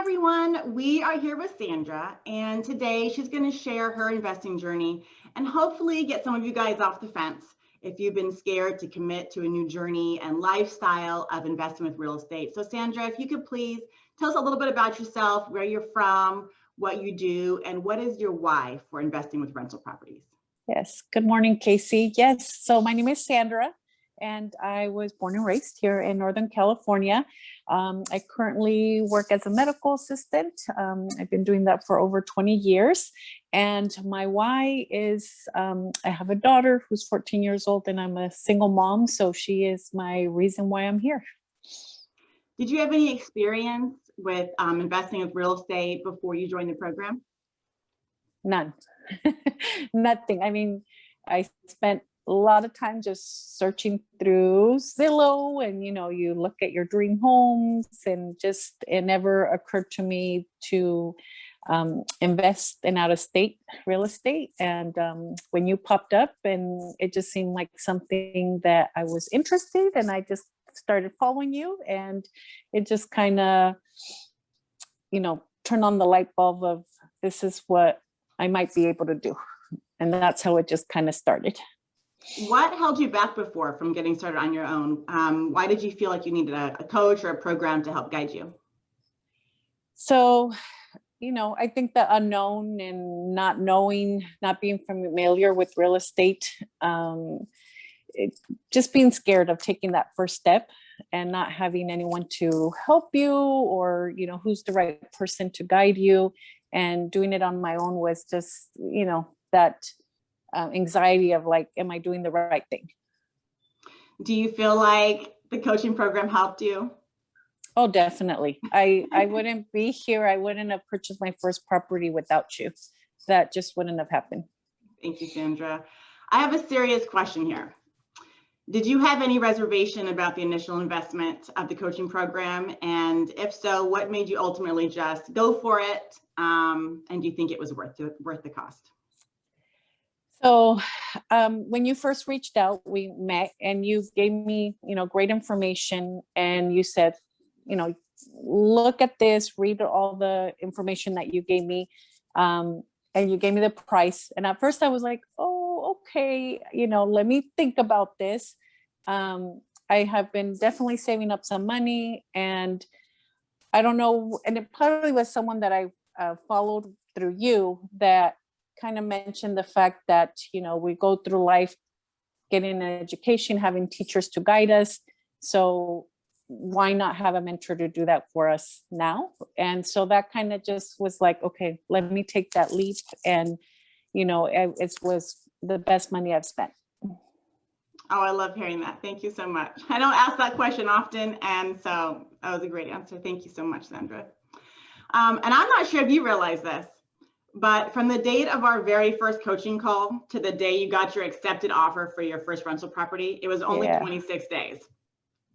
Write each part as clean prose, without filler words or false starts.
everyone. We are here with Sandra, and today she's going to share her investing journey and hopefully get some of you guys off the fence if you've been scared to commit to a new journey and lifestyle of investing with real estate. So Sandra, if you could please tell us a little bit about yourself, where you're from, what you do, and what is your why for investing with rental properties? Yes. Good morning, Casey. Yes. So my name is Sandra, and I was born and raised here in Northern California. I currently work as a medical assistant. I've been doing that for over 20 years. And my why is I have a daughter who's 14 years old, and I'm a single mom. So she is my reason why I'm here. Did you have any experience with investing with real estate before you joined the program? None. Nothing. I mean, I spent a lot of time just searching through Zillow, and you look at your dream homes, and just it never occurred to me to invest in out-of-state real estate. And when you popped up, and it just seemed like something that I was interested, and I just started following you, and it just kind of turned on the light bulb of this is what I might be able to do. And that's how it just kind of started. What held you back before from getting started on your own? Why did you feel like you needed a coach or a program to help guide you? So, I think the unknown and not knowing, not being familiar with real estate, just being scared of taking that first step and not having anyone to help you, or, who's the right person to guide you. And doing it on my own was just, that anxiety of like, am I doing the right thing? Do you feel like the coaching program helped you? Oh, definitely. I wouldn't be here. I wouldn't have purchased my first property without you. That just wouldn't have happened. Thank you, Sandra. I have a serious question here. Did you have any reservation about the initial investment of the coaching program? And if so, what made you ultimately just go for it? And do you think it was worth the cost? So when you first reached out, we met, and you gave me, great information, and you said, look at this, read all the information that you gave me, and you gave me the price. And at first I was like, oh, okay, let me think about this. I have been definitely saving up some money, and I don't know, and it probably was someone that I followed through you that kind of mentioned the fact that, we go through life getting an education, having teachers to guide us. So why not have a mentor to do that for us now? And so that kind of just was like, okay, let me take that leap. And, it was the best money I've spent. Oh, I love hearing that. Thank you so much. I don't ask that question often. And so that was a great answer. Thank you so much, Sandra. And I'm not sure if you realize this, but from the date of our very first coaching call to the day you got your accepted offer for your first rental property, it was only 26 days.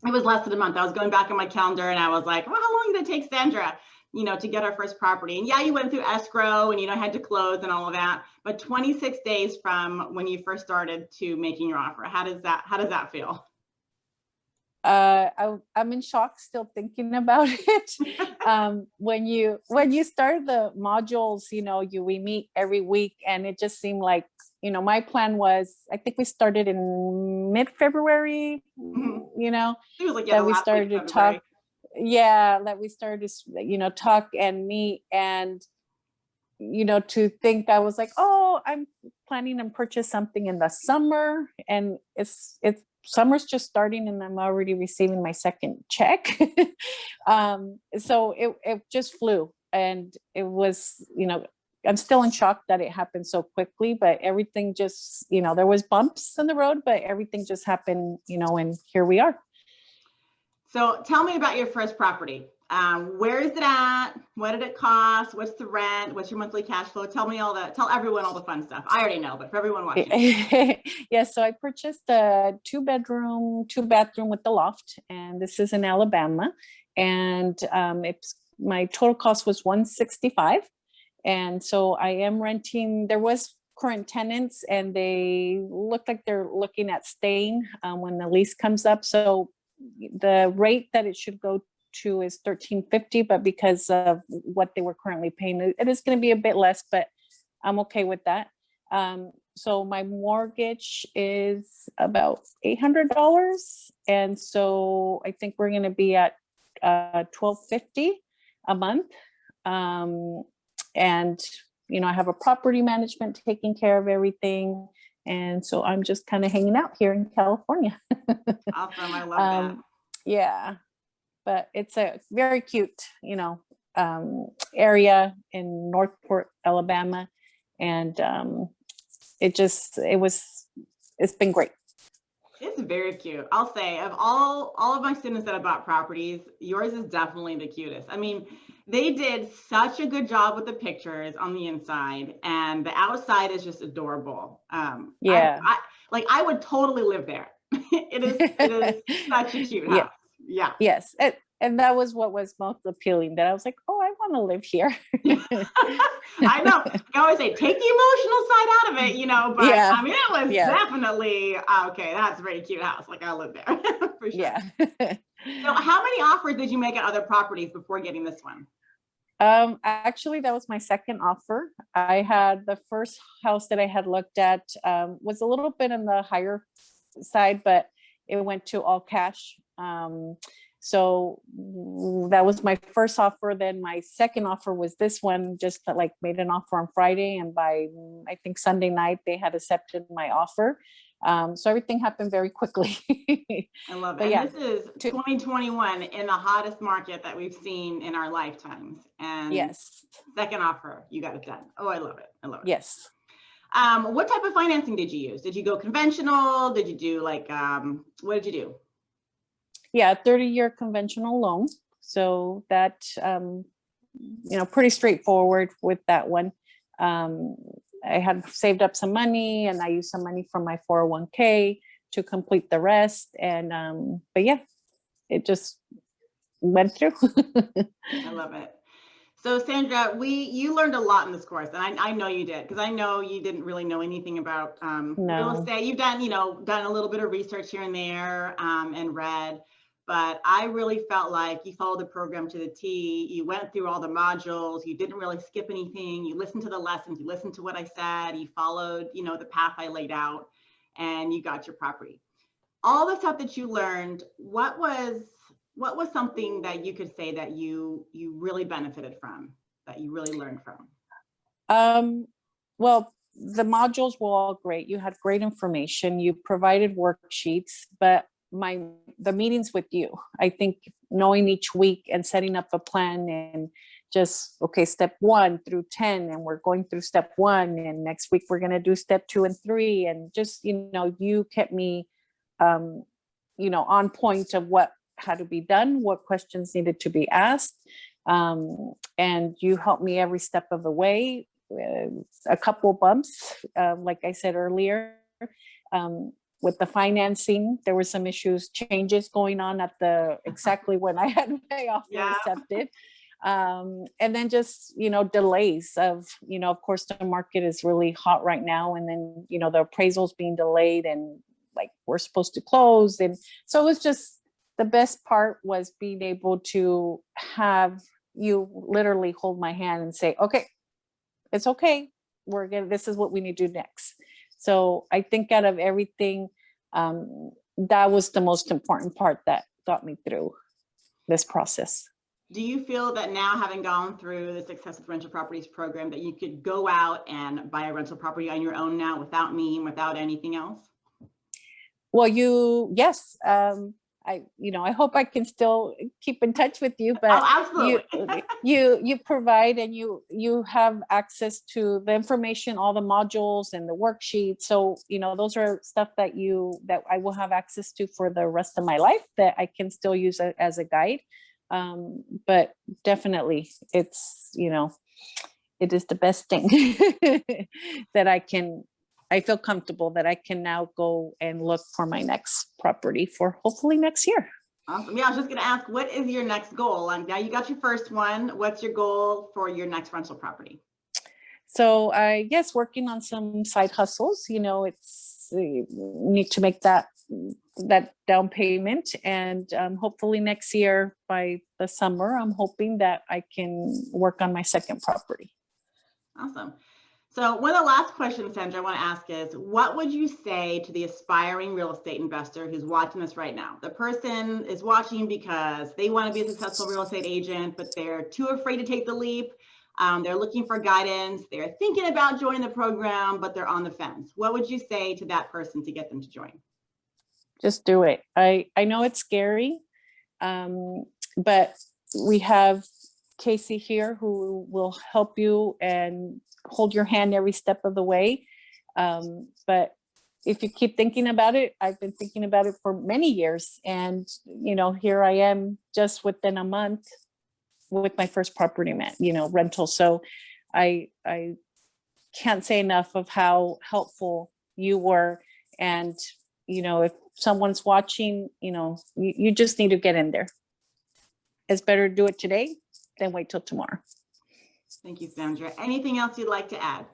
It was less than a month. I was going back on my calendar, and I was like, well, how long did it take Sandra, to get our first property? And yeah, you went through escrow and, had to close and all of that, but 26 days from when you first started to making your offer. How does that feel? I'm in shock still thinking about it. When you started the modules, we meet every week, and it just seemed like, my plan was, I think we started in mid-February, it was like, that we started to talk. Yeah, that we started to, talk and meet, and, to think I was like, oh, I'm planning to purchase something in the summer, and it's summer's just starting, and I'm already receiving my second check. So it just flew, and it was, I'm still in shock that it happened so quickly, but everything just, there was bumps in the road, but everything just happened, and here we are. So tell me about your first property. Where is it at? What did it cost? What's the rent? What's your monthly cash flow? Tell me all that. Tell everyone all the fun stuff. I already know, but for everyone watching. Yeah, so I purchased a 2-bedroom, 2-bathroom with the loft, and this is in Alabama. And my total cost was $165. And so I am renting. There was current tenants, and they look like they're looking at staying when the lease comes up. So the rate that it should go to is $1,350, but because of what they were currently paying, it is going to be a bit less, but I'm okay with that. So my mortgage is about $800, and so I think we're going to be at $1,250 a month. And I have a property management taking care of everything, and so I'm just kind of hanging out here in California. Awesome, I love that. Yeah, but it's a very cute, area in Northport, Alabama, and it's been great. It's very cute. I'll say, of all of my students that have bought properties, yours is definitely the cutest. I mean, they did such a good job with the pictures on the inside, and the outside is just adorable. Yeah. I would totally live there. It is such a cute house. Yeah. Yes. And that was what was most appealing, that I was like, oh, I want to live here. I know. I always say, take the emotional side out of it, but Yeah. I mean, it was definitely, okay, that's a very cute house. Like, I live there for sure. Yeah. So how many offers did you make at other properties before getting this one? Actually, that was my second offer. I had the first house that I had looked at was a little bit on the higher side, but it went to all cash. So that was my first offer. Then my second offer was this one, just like made an offer on Friday, and by I think Sunday night they had accepted my offer. So everything happened very quickly. I love it. But and yeah, this is 2021 in the hottest market that we've seen in our lifetimes. And yes, second offer, you got it done. Oh, I love it. I love it. yes. What type of financing did you use? Did you go conventional? Did you do what did you do? Yeah, 30-year conventional loan. So that, pretty straightforward with that one. I had saved up some money, and I used some money from my 401k to complete the rest. And, but yeah, it just went through. I love it. So Sandra, you learned a lot in this course, and I know you did, because I know you didn't really know anything about real estate. You've done, done a little bit of research here and there, and read, but I really felt like you followed the program to the T. You went through all the modules. You didn't really skip anything. You listened to the lessons. You listened to what I said. You followed, the path I laid out, and you got your property. All the stuff that you learned, what was something that you could say that you really benefited from, that you really learned from? Well, the modules were all great. You had great information. You provided worksheets, but the meetings with you, I think knowing each week and setting up a plan, and just, okay, step 1 through 10, and we're going through step 1, and next week we're going to do step 2 and 3. And just, you kept me, on point of what had to be done, what questions needed to be asked. And you helped me every step of the way. A couple bumps, like I said earlier, with the financing, there were some changes going on at exactly when I had my offer accepted. And then just, delays of course, the market is really hot right now. And then, the appraisals being delayed, and like we're supposed to close. And so it was just, the best part was being able to have you literally hold my hand and say, okay, it's okay. This is what we need to do next. So I think out of everything, that was the most important part that got me through this process. Do you feel that now, having gone through the Success with Rental Properties program, that you could go out and buy a rental property on your own now without me and without anything else? Well, yes. I hope I can still keep in touch with you, but absolutely. you provide, and you have access to the information, all the modules and the worksheets. So, those are stuff that I will have access to for the rest of my life, that I can still use as a guide. But definitely it's, it is the best thing that I feel comfortable that I can now go and look for my next property for hopefully next year. Awesome. Yeah, I was just going to ask, what is your next goal? Now you got your first one. What's your goal for your next rental property? So I guess working on some side hustles, you need to make that that down payment. And hopefully next year by the summer, I'm hoping that I can work on my second property. Awesome. So one of the last questions, Sandra, I want to ask is, what would you say to the aspiring real estate investor who's watching this right now? The person is watching because they want to be a successful real estate agent, but they're too afraid to take the leap. They're looking for guidance. They're thinking about joining the program, but they're on the fence. What would you say to that person to get them to join? Just do it. I know it's scary, but we have Casey here who will help you and hold your hand every step of the way. But if you keep thinking about it, I've been thinking about it for many years. And, you know, here I am just within a month with my first property, rental. So I can't say enough of how helpful you were. And, you know, if someone's watching, you know, you just need to get in there. It's better to do it today than wait till tomorrow. Thank you, Sandra. Anything else you'd like to add?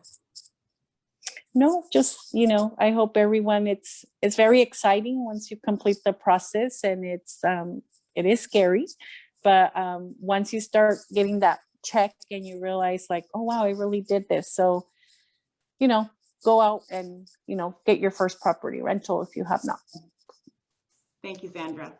No, just, you know, I hope everyone, it's very exciting once you complete the process, and it is scary, but once you start getting that check and you realize like, oh, wow, I really did this. So, you know, go out and, you know, get your first property rental if you have not. Thank you, Sandra.